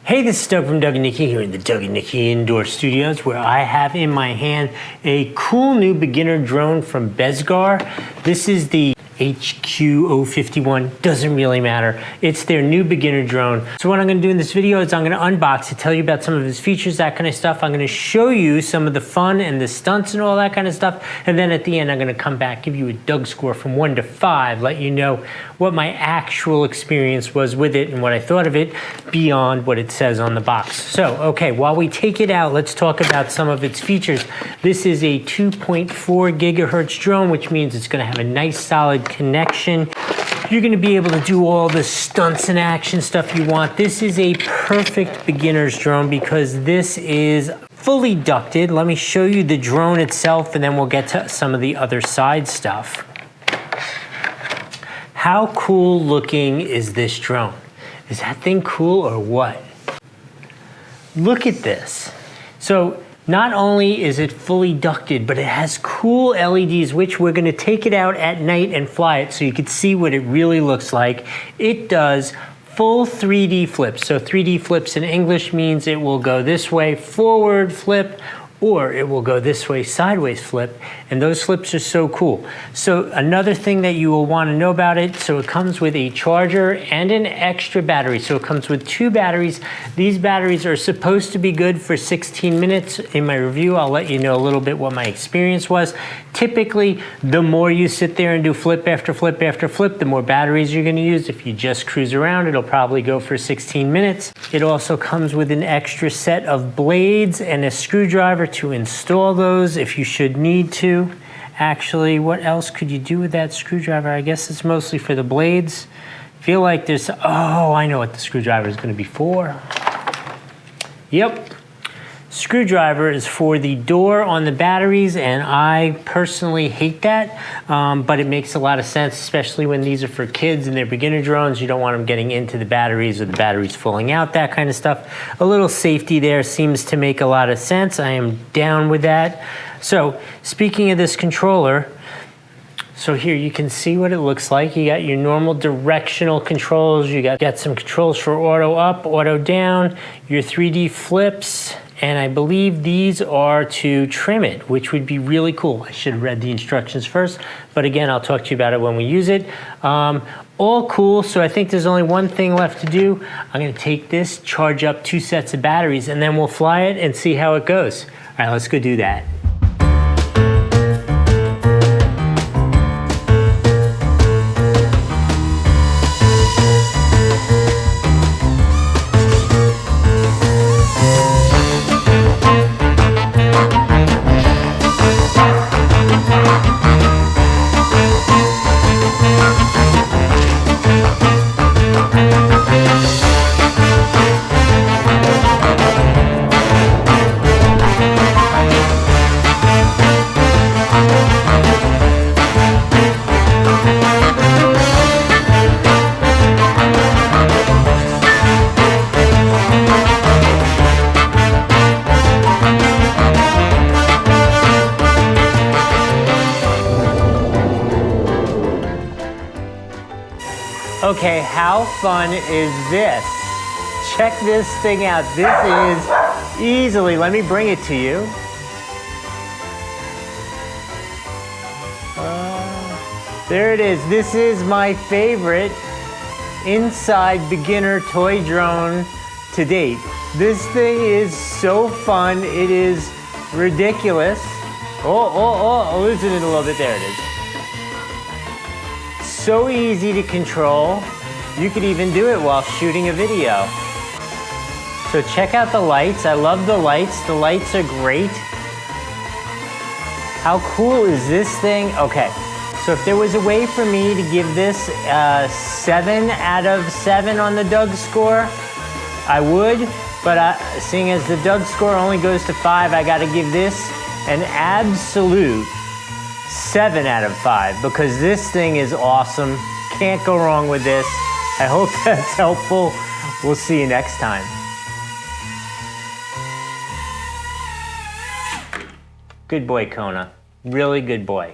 Hey, this is Doug from Doug and Nikki here in the Doug and Nikki Indoor Studios, where I have in my hand a cool new beginner drone from BEZGAR. This is the HQ051, doesn't really matter. It's their new beginner drone. So what I'm gonna do in this video is I'm gonna unbox it, tell you about some of its features, that kind of stuff. I'm gonna show you some of the fun and the stunts and all that kind of stuff. And then at the end, I'm gonna come back, give you a Doug score from 1 to 5, let you know what my actual experience was with it and what I thought of it beyond what it says on the box. So, okay, while we take it out, let's talk about some of its features. This is a 2.4 gigahertz drone, which means it's gonna have a nice solid connection. You're gonna be able to do all the stunts and action stuff you want. This is a perfect beginner's drone because this is fully ducted. Let me show you the drone itself and then we'll get to some of the other side stuff. How cool looking is this drone? Is that thing cool or what? Look at this. So not only is it fully ducted, but it has cool LEDs, which we're gonna take it out at night and fly it so you can see what it really looks like. It does full 3D flips. So 3D flips in English means it will go this way, forward flip, or it will go this way, sideways flip, and those flips are so cool. So another thing that you will want to know about it, so it comes with a charger and an extra battery. So it comes with 2 batteries. These batteries are supposed to be good for 16 minutes. In my review, I'll let you know a little bit what my experience was. Typically, the more you sit there and do flip after flip after flip, the more batteries you're gonna use. If you just cruise around, it'll probably go for 16 minutes. It also comes with an extra set of blades and a screwdriver to install those if you should need to. Actually, what else could you do with that screwdriver? I guess it's mostly for the blades. Feel like there's, oh, I know what the screwdriver is gonna be for. Yep. Screwdriver is for the door on the batteries, and I personally hate that, but it makes a lot of sense, especially when these are for kids and they're beginner drones. You don't want them getting into the batteries or the batteries falling out, that kind of stuff. A little safety there seems to make a lot of sense. I am down with that. So speaking of this controller, so here you can see what it looks like. You got your normal directional controls. You got some controls for auto up, auto down, your 3D flips, and I believe these are to trim it, which would be really cool. I should have read the instructions first, but again, I'll talk to you about it when we use it. All cool, so I think there's only one thing left to do. I'm gonna take this, charge up 2 sets of batteries, and then we'll fly it and see how it goes. All right, let's go do that. Okay, how fun is this? Check this thing out. This is easily, let me bring it to you. There it is. This is my favorite inside beginner toy drone to date. This thing is so fun. It is ridiculous. Oh, loosen it a little bit. There it is. So easy to control. You could even do it while shooting a video. So check out the lights. I love the lights. The lights are great. How cool is this thing? Okay, so if there was a way for me to give this 7 out of 7 on the Doug score, I would, but seeing as the Doug score only goes to 5, I gotta give this an absolute 7 out of 5 because this thing is awesome. Can't go wrong with this. I hope that's helpful. We'll see you next time. Good boy, Kona. Really good boy.